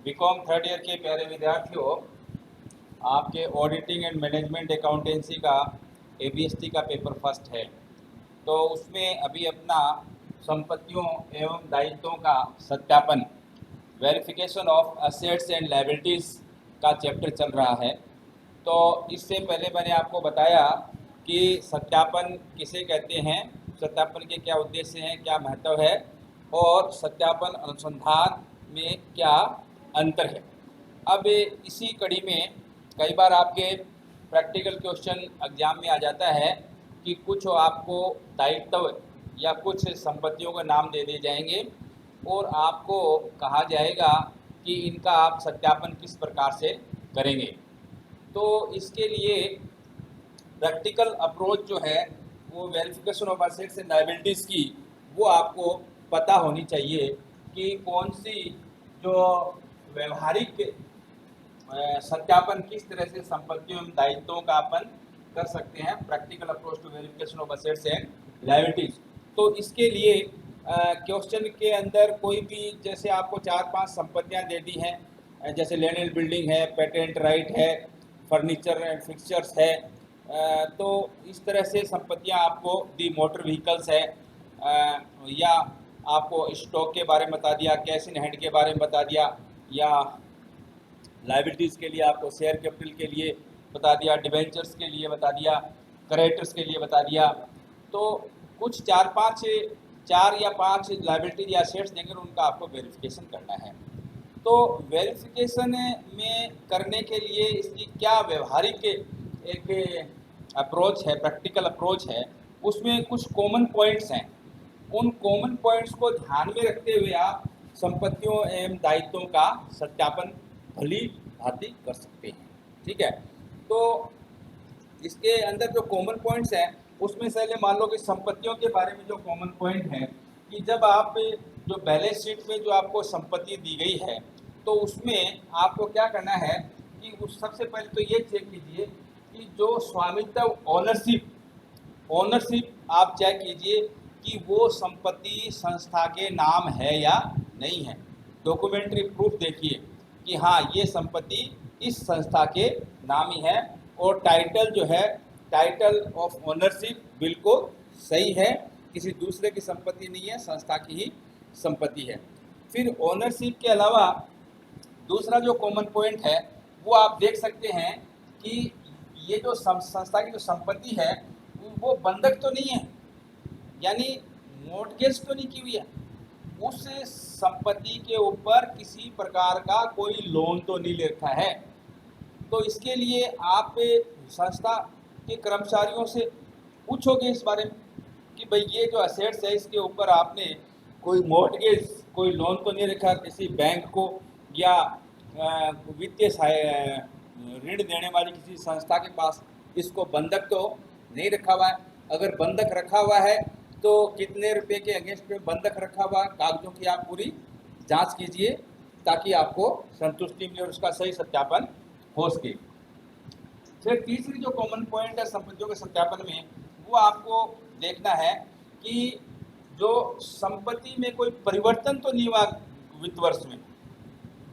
BCom third year के प्यारे विद्यार्थियों, आपके ऑडिटिंग एंड मैनेजमेंट अकाउंटेंसी का एबीएसटी का पेपर फर्स्ट है। तो उसमें अभी अपना संपत्तियों एवं दायित्वों का सत्यापन, verification of assets and liabilities का चैप्टर चल रहा है। तो इससे पहले मैंने आपको बताया कि सत्यापन किसे कहते हैं, सत्यापन के क्या उद्देश्य हैं, क्या महत्व है और सत्यापन अनुसंधान में क्या अंतर है। अब इसी कड़ी में कई बार आपके प्रैक्टिकल क्वेश्चन एग्जाम में आ जाता है कि कुछ आपको दायित्व या कुछ संपत्तियों का नाम दे दिए जाएंगे और आपको कहा जाएगा कि इनका आप सत्यापन किस प्रकार से करेंगे। तो इसके लिए प्रैक्टिकल अप्रोच जो है वो verification of assets and liabilities की वो आपको पता होनी चाहिए कि कौन सी जो व्यवहारिक सत्यापन किस तरह से संपत्तियों एवं दायित्वों का अपन कर सकते हैं, practical approach to verification of assets and liabilities. तो इसके लिए क्वेश्चन के अंदर कोई भी जैसे आपको 4-5 संपत्तियां दे दी हैं, जैसे लैंड एंड बिल्डिंग है, पेटेंट राइट है, फर्नीचर एंड फिक्सचर्स है, तो इस तरह से संपत्तियां आपको दी, मोटर व्हीकल्स है, या आपको स्टॉक के बारे में बता दिया, कैश इन हैंड के बारे में बता दिया, या लाइबिलिटीज़ के लिए आपको शेयर कैपिटल के लिए बता दिया, डिबेंचर्स के लिए बता दिया, करेक्टर्स के लिए बता दिया। तो कुछ 4 या 5 लाइबिलिटीज या शेयर्स देंगे, उनका आपको वेरिफिकेशन करना है। तो वेरिफिकेशन में करने के लिए इसकी क्या व्यवहारिक एक अप्रोच है, प्रैक्टिकल अप्रोच है, उसमें कुछ कॉमन पॉइंट्स हैं। उन कॉमन पॉइंट्स को ध्यान में रखते हुए आप संपत्तियों एवं दायित्वों का सत्यापन भली भांति कर सकते हैं। ठीक है, तो इसके अंदर जो कॉमन पॉइंट्स हैं उसमें से मान लो कि संपत्तियों के बारे में जो कॉमन पॉइंट है कि जब आप जो बैलेंस शीट में जो आपको संपत्ति दी गई है तो उसमें आपको क्या करना है कि उस सबसे पहले तो ये चेक कीजिए कि जो स्वामित्व ओनरशिप आप चेक कीजिए कि वो संपत्ति संस्था के नाम है या नहीं है। डॉक्यूमेंट्री प्रूफ देखिए कि हाँ ये संपत्ति इस संस्था के नाम ही है और टाइटल जो है, टाइटल ऑफ ओनरशिप बिल्कुल सही है, किसी दूसरे की संपत्ति नहीं है, संस्था की ही संपत्ति है। फिर ओनरशिप के अलावा दूसरा जो कॉमन पॉइंट है वो आप देख सकते हैं कि ये जो संस्था की जो संपत्ति है वो बंधक तो नहीं है, यानी मॉर्टगेज तो नहीं की हुई है, उस संपत्ति के ऊपर किसी प्रकार का कोई लोन तो नहीं ले रखा है। तो इसके लिए आप संस्था के कर्मचारियों से पूछोगे इस बारे में कि भाई ये जो असेट्स है इसके ऊपर आपने कोई मॉर्टगेज, कोई लोन तो नहीं रखा किसी बैंक को या वित्तीय ऋण देने वाली किसी संस्था के पास, इसको बंधक तो नहीं रखा हुआ है। अगर बंधक रखा हुआ है तो कितने रुपए के अगेंस्ट पे बंधक रखा हुआ, कागजों की आप पूरी जांच कीजिए ताकि आपको संतुष्टि मिले और उसका सही सत्यापन हो सके। फिर तीसरी जो कॉमन पॉइंट है संपत्तियों के सत्यापन में वो आपको देखना है कि जो संपत्ति में कोई परिवर्तन तो नहीं हुआ वित्त वर्ष में,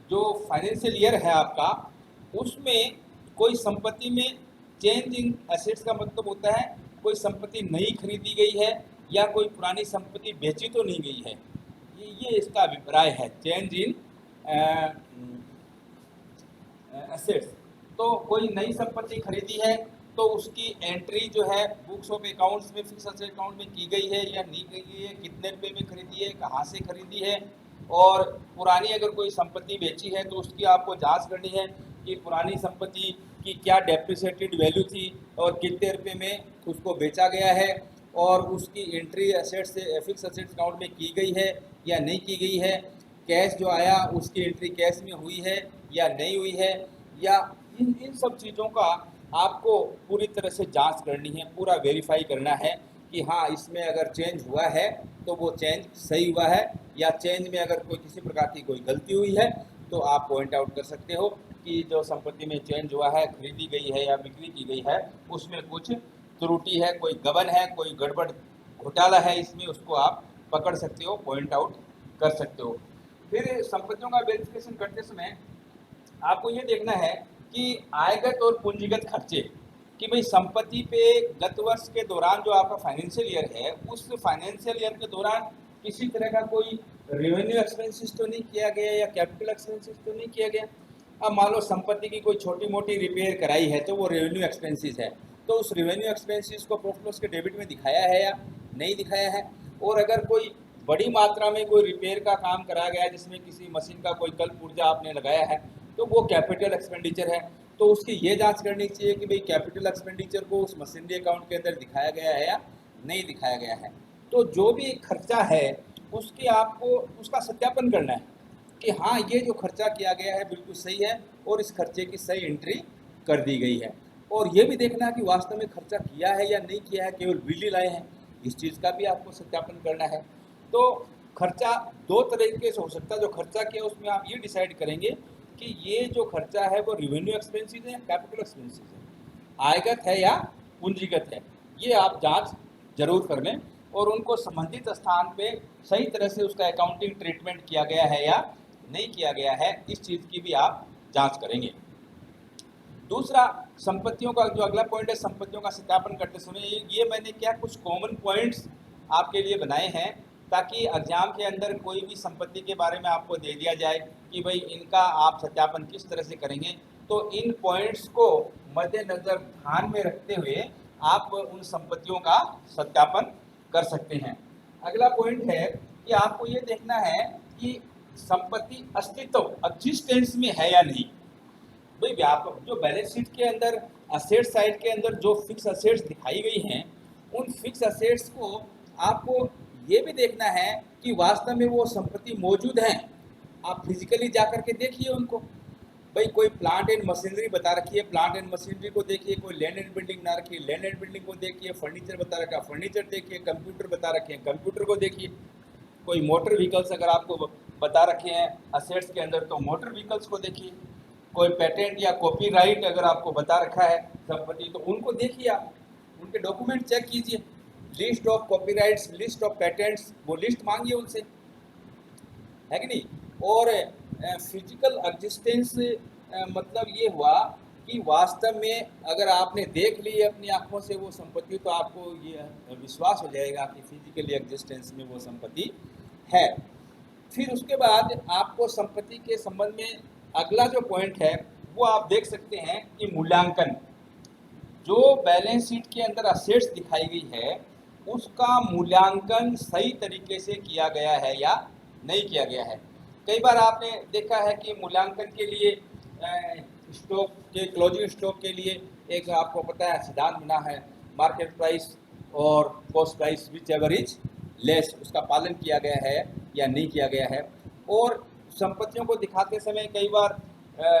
जो फाइनेंशियल ईयर है आपका उसमें कोई संपत्ति में चेंज इन एसेट्स का मतलब होता है कोई संपत्ति नई खरीदी गई है या कोई पुरानी संपत्ति बेची तो नहीं गई है, ये इसका अभिप्राय है, चेंज इन एसेट्स। तो कोई नई संपत्ति खरीदी है तो उसकी एंट्री जो है बुक्स ऑफ अकाउंट्स में, फिक्स एसेट अकाउंट में की गई है या नहीं की गई है, कितने रुपए में खरीदी है, कहाँ से खरीदी है। और पुरानी अगर कोई संपत्ति बेची है तो उसकी आपको जांच करनी है कि पुरानी संपत्ति की क्या डेप्रिसिएटेड वैल्यू थी और कितने रुपए में उसको बेचा गया है और उसकी एंट्री एसेट से फिक्स एसेट अकाउंट में की गई है या नहीं की गई है, कैश जो आया उसकी एंट्री कैश में हुई है या नहीं हुई है, या इन सब चीज़ों का आपको पूरी तरह से जांच करनी है, पूरा वेरीफाई करना है कि हाँ इसमें अगर चेंज हुआ है तो वो चेंज सही हुआ है या चेंज में अगर कोई किसी प्रकार की कोई गलती हुई है तो आप पॉइंट आउट कर सकते हो कि जो संपत्ति में चेंज हुआ है, खरीदी गई है या बिक्री की गई है, उसमें कुछ त्रुटि है, कोई गबन है, कोई गड़बड़ घोटाला है इसमें, उसको आप पकड़ सकते हो, पॉइंट आउट कर सकते हो। फिर संपत्तियों का वेरिफिकेशन करते समय आपको ये देखना है कि आयगत और पूंजीगत खर्चे, कि भाई संपत्ति पे गत वर्ष के दौरान जो आपका फाइनेंशियल ईयर है, उस फाइनेंशियल ईयर के दौरान किसी तरह का कोई रेवेन्यू एक्सपेंसेस तो नहीं किया गया या कैपिटल एक्सपेंसेस तो नहीं किया गया। अब मान लो संपत्ति की कोई छोटी मोटी रिपेयर कराई है तो वो रेवेन्यू एक्सपेंसेस है, तो उस रेवेन्यू एक्सपेंसेस को प्रॉफिट लॉस के डेबिट में दिखाया है या नहीं दिखाया है। और अगर कोई बड़ी मात्रा में कोई रिपेयर का काम कराया गया जिसमें किसी मशीन का कोई कल पुर्जा आपने लगाया है तो वो कैपिटल एक्सपेंडिचर है, तो उसकी ये जांच करनी चाहिए कि भाई कैपिटल एक्सपेंडिचर को उस मशीनरी अकाउंट के अंदर दिखाया गया है या नहीं दिखाया गया है। तो जो भी खर्चा है उसकी आपको उसका सत्यापन करना है कि हाँ ये जो खर्चा किया गया है बिल्कुल सही है और इस खर्चे की सही एंट्री कर दी गई है। और ये भी देखना है कि वास्तव में खर्चा किया है या नहीं किया है, केवल बिल ही लाए हैं, इस चीज़ का भी आपको सत्यापन करना है। तो खर्चा दो तरीके से हो सकता है, जो खर्चा किया उसमें आप ये डिसाइड करेंगे कि ये जो खर्चा है वो रिवेन्यू एक्सपेंसेस है या कैपिटल एक्सपेंसेस है, आयगत है या पूंजीगत है। ये आप जांच जरूर कर लें और उनको संबंधित स्थान पे सही तरह से उसका अकाउंटिंग ट्रीटमेंट किया गया है या नहीं किया गया है, इस चीज़ की भी आप जांच करेंगे। दूसरा, संपत्तियों का जो अगला पॉइंट है, संपत्तियों का सत्यापन करते समय ये मैंने क्या कुछ कॉमन पॉइंट्स आपके लिए बनाए हैं ताकि एग्जाम के अंदर कोई भी संपत्ति के बारे में आपको दे दिया जाए कि भाई इनका आप सत्यापन किस तरह से करेंगे। तो इन पॉइंट्स को मद्देनज़र ध्यान में रखते हुए आप उन संपत्तियों का सत्यापन कर सकते हैं। अगला पॉइंट है कि आपको ये देखना है कि संपत्ति अस्तित्व एग्जिस्टेंस में है या नहीं। भाई व्यापक जो बैलेंस शीट के अंदर असेट साइड के अंदर जो फिक्स असेट्स दिखाई गई हैं, उन फिक्स असेट्स को आपको ये भी देखना है कि वास्तव में वो संपत्ति मौजूद हैं। आप फिजिकली जा कर के देखिए उनको। भाई कोई प्लांट एंड मशीनरी बता रखी है, प्लांट एंड मशीनरी को देखिए। कोई लैंड एंड बिल्डिंग ना रखी है, लैंड एंड बिल्डिंग को देखिए। फर्नीचर बता रखा है, फर्नीचर देखिए। कंप्यूटर बता रखे हैं, कंप्यूटर को देखिए। कोई मोटर व्हीकल्स अगर आपको बता रखे हैं असेट्स के अंदर तो मोटर व्हीकल्स को देखिए। कोई पेटेंट या कॉपीराइट अगर आपको बता रखा है संपत्ति तो उनको देखिए, आप उनके डॉक्यूमेंट चेक कीजिए। List of copyrights, list of patents, वो लिस्ट मांगिए उनसे, है कि नहीं। और फिजिकल एग्जिस्टेंस मतलब ये हुआ कि वास्तव में अगर आपने देख ली अपनी आंखों से वो संपत्ति तो आपको ये विश्वास हो जाएगा कि फिजिकली एग्जिस्टेंस में वो संपत्ति है। फिर उसके बाद आपको संपत्ति के संबंध में अगला जो पॉइंट है वो आप देख सकते हैं कि मूल्यांकन। जो बैलेंस शीट के अंदर असेट्स दिखाई गई है उसका मूल्यांकन सही तरीके से किया गया है या नहीं किया गया है। कई बार आपने देखा है कि मूल्यांकन के लिए स्टॉक के क्लोजिंग स्टॉक के लिए एक आपको पता है सिद्धांत बना है, मार्केट प्राइस और cost price which ever is less, उसका पालन किया गया है या नहीं किया गया है। और संपत्तियों को दिखाते समय कई बार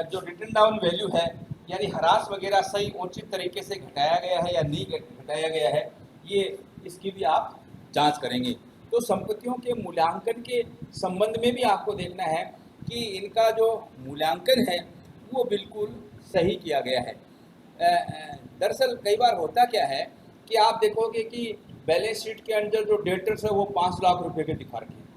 जो रिटन डाउन वैल्यू है यानी ह्रास वगैरह सही उचित तरीके से घटाया गया है या नहीं घटाया गया है, ये इसकी भी आप जांच करेंगे। तो संपत्तियों के मूल्यांकन के संबंध में भी आपको देखना है कि इनका जो मूल्यांकन है वो बिल्कुल सही किया गया है। दरअसल कई बार होता क्या है कि आप देखोगे कि बैलेंस शीट के अंदर जो डेटर्स है वो 5 लाख रुपए के दिखा रखे हैं,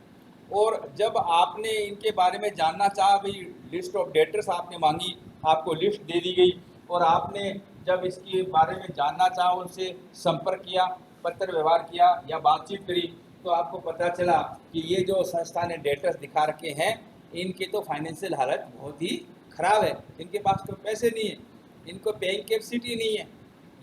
और जब आपने इनके बारे में जानना चाहा, भाई लिस्ट ऑफ डेटर्स आपने मांगी, आपको लिस्ट दे दी गई, और आपने जब इसके बारे में जानना चाहा उनसे संपर्क किया, पत्र व्यवहार किया या बातचीत करी, तो आपको पता चला कि ये जो संस्था ने डेटर्स दिखा रखे हैं इनकी तो फाइनेंशियल हालत बहुत ही ख़राब है, इनके पास तो पैसे नहीं है, इनको पेइंग कैपेसिटी नहीं है,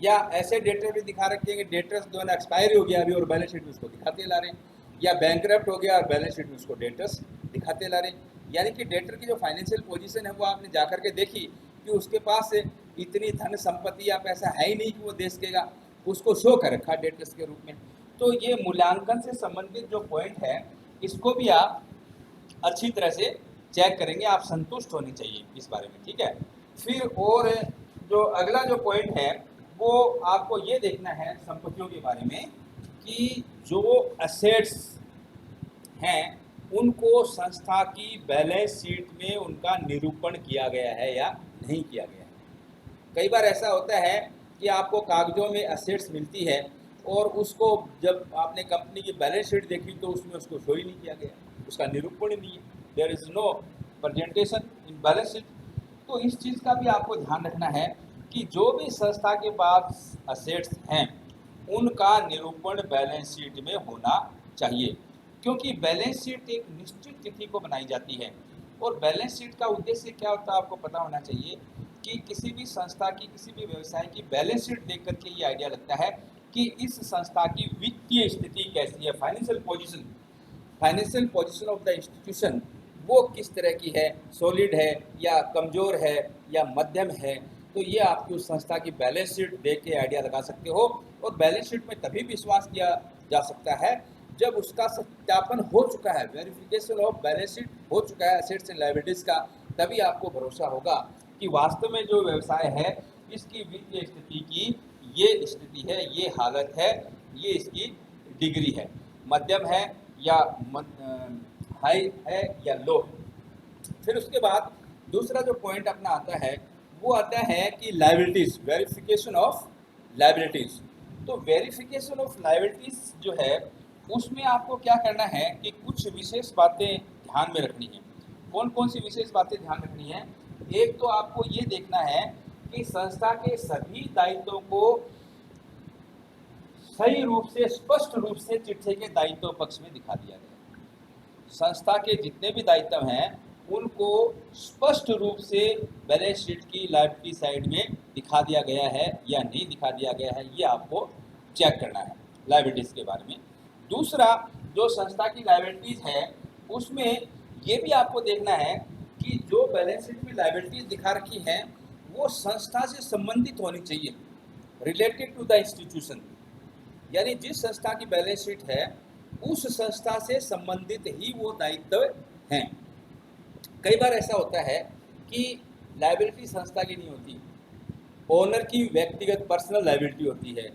या ऐसे डेटर भी दिखा रखे हैं कि डेटर्स जो है ना एक्सपायरी हो गया अभी और बैलेंस शीट में उसको दिखाते ला रहे हैं, या बैंकरप्ट हो गया और बैलेंस शीट में उसको डेटर्स दिखाते ला रहे हैं। यानी कि डेटर की जो फाइनेंशियल पोजीशन है वो आपने जा कर के देखी कि उसके पास इतनी धन संपत्ति या पैसा है ही नहीं कि वो दे सकेगा, उसको शो कर रखा डेटर्स के रूप में। तो ये मूल्यांकन से संबंधित जो पॉइंट है इसको भी आप अच्छी तरह से चेक करेंगे, आप संतुष्ट होने चाहिए इस बारे में, ठीक है। फिर और जो अगला जो पॉइंट है वो आपको ये देखना है संपत्तियों के बारे में कि जो एसेट्स हैं उनको संस्था की बैलेंस शीट में उनका निरूपण किया गया है या नहीं किया गया है। कई बार ऐसा होता है कि आपको कागजों में एसेट्स मिलती है और उसको जब आपने कंपनी की बैलेंस शीट देखी तो उसमें उसको शो ही नहीं किया गया, उसका निरूपण ही नहीं है। There is no presentation in balance sheet. तो इस चीज़ का भी आपको ध्यान रखना है कि जो भी संस्था के पास असेट्स हैं उनका निरूपण बैलेंस शीट में होना चाहिए, क्योंकि बैलेंस शीट एक निश्चित तिथि को बनाई जाती है। और बैलेंस शीट का उद्देश्य क्या होता है आपको पता होना चाहिए कि किसी भी संस्था की, किसी भी व्यवसाय की बैलेंस शीट देख करके ये आइडिया लगता है कि इस संस्था की वित्तीय स्थिति कैसी है, financial position of the institution वो किस तरह की है, सॉलिड है या कमज़ोर है या मध्यम है। तो ये आपकी उस संस्था की बैलेंस शीट देख के आइडिया लगा सकते हो। और बैलेंस शीट में तभी विश्वास किया जा सकता है जब उसका सत्यापन हो चुका है, वेरिफिकेशन ऑफ बैलेंस शीट हो चुका है एसेट्स एंड लायबिलिटीज़ का, तभी आपको भरोसा होगा कि वास्तव में जो व्यवसाय है इसकी वित्तीय स्थिति की ये स्थिति है, ये हालत है, ये इसकी डिग्री है, मध्यम है या हाई है या लो है। फिर उसके बाद दूसरा जो पॉइंट अपना आता है वो आता है कि लायबिलिटीज़, वेरिफिकेशन ऑफ लायबिलिटीज़। तो वेरिफिकेशन ऑफ लायबिलिटीज़ जो है उसमें आपको क्या करना है कि कुछ विशेष बातें ध्यान में रखनी है। कौन कौन सी विशेष बातें ध्यान रखनी है? एक तो आपको ये देखना है कि संस्था के सभी दायित्वों को सही रूप से, स्पष्ट रूप से चिट्ठे के दायित्व पक्ष में दिखा दिया गया। संस्था के जितने भी दायित्व हैं उनको स्पष्ट रूप से बैलेंस शीट की लायबिलिटी साइड में दिखा दिया गया है या नहीं दिखा दिया गया है, ये आपको चेक करना है लायबिलिटीज़ के बारे में। दूसरा, जो संस्था की लायबिलिटीज़ है उसमें ये भी आपको देखना है कि जो बैलेंस शीट में लायबिलिटीज़ दिखा रखी हैं वो संस्था से संबंधित होनी चाहिए, रिलेटेड टू द इंस्टीट्यूशन। यानी जिस संस्था की बैलेंस शीट है उस संस्था से संबंधित ही वो दायित्व हैं। कई बार ऐसा होता है कि लायबिलिटी संस्था की नहीं होती, ओनर की व्यक्तिगत पर्सनल लायबिलिटी होती है,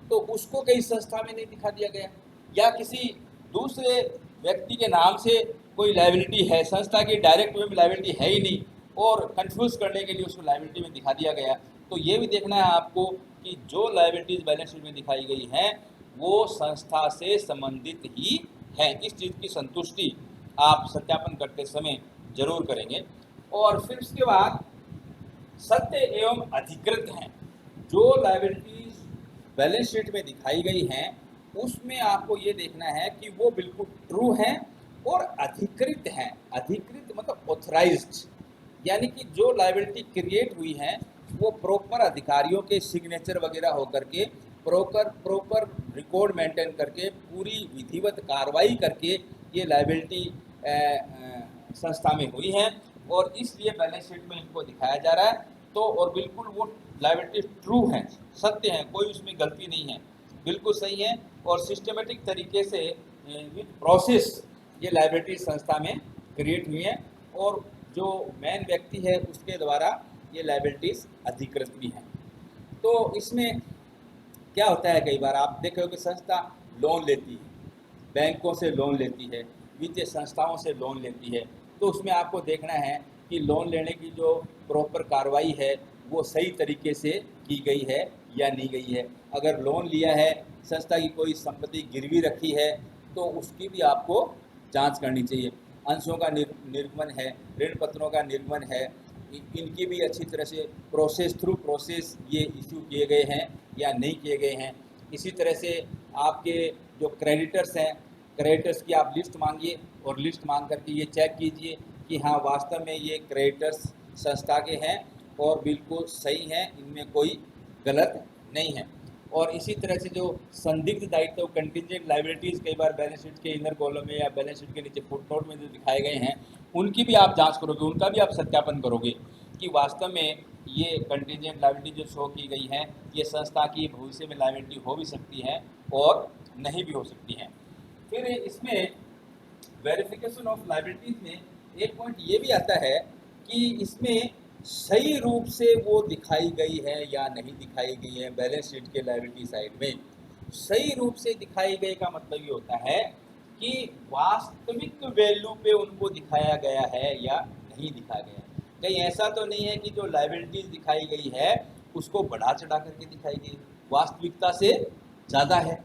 तो उसको कई संस्था में नहीं दिखा दिया गया, या किसी दूसरे व्यक्ति के नाम से कोई लायबिलिटी है, संस्था की डायरेक्ट वे में लायबिलिटी है ही नहीं और कंफ्यूज करने के लिए उसको लायबिलिटी में दिखा दिया गया। तो ये भी देखना है आपको कि जो लायबिलिटीज़ बैलेंस शीट में दिखाई गई हैं वो संस्था से संबंधित ही हैं। इस चीज़ की संतुष्टि आप सत्यापन करते समय जरूर करेंगे। और फिर उसके बाद सत्य एवं अधिकृत हैं। जो लायबिलिटीज़ बैलेंस शीट में दिखाई गई हैं उसमें आपको ये देखना है कि वो बिल्कुल ट्रू हैं और अधिकृत हैं। अधिकृत मतलब ऑथराइज्ड, यानी कि जो लायबिलिटी क्रिएट हुई हैं वो प्रॉपर अधिकारियों के सिग्नेचर वगैरह होकर के प्रॉपर रिकॉर्ड मेंटेन करके पूरी विधिवत कार्रवाई करके ये लायबिलिटी संस्था में हुई हैं और इसलिए बैलेंस शीट में इनको दिखाया जा रहा है। तो और बिल्कुल वो लायबिलिटी ट्रू हैं, सत्य हैं, कोई उसमें गलती नहीं है, बिल्कुल सही है और सिस्टमेटिक तरीके से विद प्रोसेस ये लायबिलिटी संस्था में क्रिएट हुई है और जो मेन व्यक्ति है उसके द्वारा ये लायबिलिटीज़ अधिकृत भी हैं। तो इसमें क्या होता है, कई बार आप देख रहे हो कि संस्था लोन लेती है, बैंकों से लोन लेती है, वित्तीय संस्थाओं से लोन लेती है, तो उसमें आपको देखना है कि लोन लेने की जो प्रॉपर कार्रवाई है वो सही तरीके से की गई है या नहीं गई है। अगर लोन लिया है, संस्था की कोई संपत्ति गिरवी रखी है तो उसकी भी आपको जांच करनी चाहिए। अंशों का निर्गमन है, ऋण पत्रों का निर्गमन है, इनकी भी अच्छी तरह से थ्रू प्रोसेस ये इशू किए गए हैं या नहीं किए गए हैं। इसी तरह से आपके जो क्रेडिटर्स हैं, क्रेडिटर्स की आप लिस्ट मांगिए और लिस्ट मांग करके ये चेक कीजिए कि हाँ वास्तव में ये क्रेडिटर्स संस्था के हैं और बिल्कुल सही हैं, इनमें कोई गलत नहीं है। और इसी तरह से जो संदिग्ध दायित्व कंटिजेंट लायबिलिटीज़ कई बार बैलेंस शीट के इनर कॉलम में या बैलेंस शीट के नीचे फुटनोट में जो दिखाए गए हैं उनकी भी आप जांच करोगे, उनका भी आप सत्यापन करोगे कि वास्तव में ये कंटिजेंट लायबिलिटी जो शो की गई हैं ये संस्था की भविष्य में लायबिलिटी हो भी सकती है और नहीं भी हो सकती हैं। फिर इसमें वेरिफिकेशन ऑफ लायबिलिटीज़ में एक पॉइंट ये भी आता है कि इसमें सही रूप से वो दिखाई गई है या नहीं दिखाई गई है। बैलेंस शीट के लायबिलिटी साइड में सही रूप से दिखाई गई का मतलब ये होता है कि वास्तविक वैल्यू पे उनको दिखाया गया है या नहीं दिखाया गया। कहीं ऐसा तो नहीं है कि जो लायबिलिटीज दिखाई गई है उसको बढ़ा चढ़ा करके दिखाई गई, वास्तविकता से ज़्यादा है।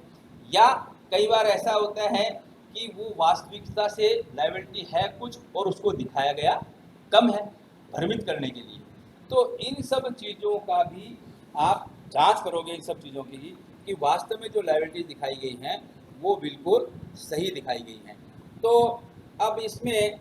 या कई बार ऐसा होता है कि वो वास्तविकता से लायबिलिटी है कुछ और उसको दिखाया गया कम है, भ्रमित करने के लिए। तो इन सब चीज़ों का भी आप जांच करोगे, इन सब चीज़ों की कि वास्तव में जो लायबिलिटी दिखाई गई हैं वो बिल्कुल सही दिखाई गई हैं। तो अब इसमें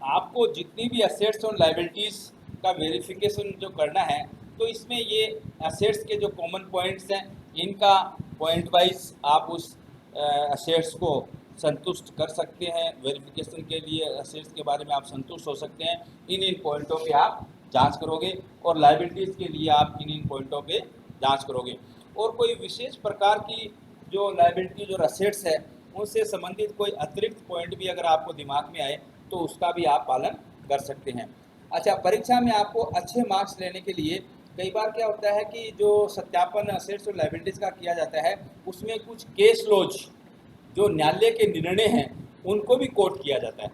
आपको जितनी भी असेट्स और लायबिलिटीज़ का वेरिफिकेशन जो करना है, तो इसमें ये असेट्स के जो कॉमन पॉइंट्स हैं इनका पॉइंट वाइज आप उस असेट्स को संतुष्ट कर सकते हैं। वेरिफिकेशन के लिए असेट्स के बारे में आप संतुष्ट हो सकते हैं, इन पॉइंटों पे आप जांच करोगे, और लायबिलिटीज़ के लिए आप इन पॉइंटों पे जांच करोगे। और कोई विशेष प्रकार की जो लायबिलिटी जो असेट्स है उनसे संबंधित कोई अतिरिक्त पॉइंट भी अगर आपको दिमाग में आए तो उसका भी आप पालन कर सकते हैं। अच्छा, परीक्षा में आपको अच्छे मार्क्स लेने के लिए कई बार क्या होता है कि जो सत्यापन असेट्स और लायबिलिटीज़ का किया जाता है उसमें कुछ केस लॉज जो न्यायालय के निर्णय हैं उनको भी कोट किया जाता है।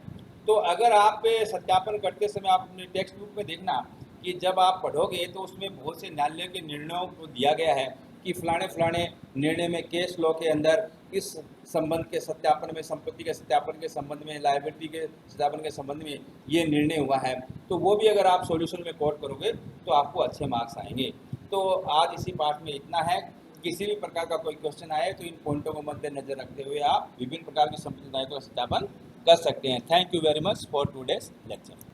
तो अगर आप सत्यापन करते समय आप अपने टेक्स्ट बुक में देखना कि जब आप पढ़ोगे तो उसमें बहुत से न्यायालय के निर्णयों को दिया गया है कि फलाने निर्णय में केस लॉ के अंदर इस संबंध के सत्यापन में, संपत्ति के सत्यापन के संबंध में, लायबिलिटी के सत्यापन के संबंध में ये निर्णय हुआ है। तो वो भी अगर आप सॉल्यूशन में कोट करोगे तो आपको अच्छे मार्क्स आएंगे। तो आज इसी पार्ट में इतना है। किसी भी प्रकार का कोई क्वेश्चन आए तो इन पॉइंटों को मद्देनजर रखते हुए आप विभिन्न प्रकार की संपत्ति दायित्व का सत्यापन कर सकते हैं। Thank you very much for today's lecture.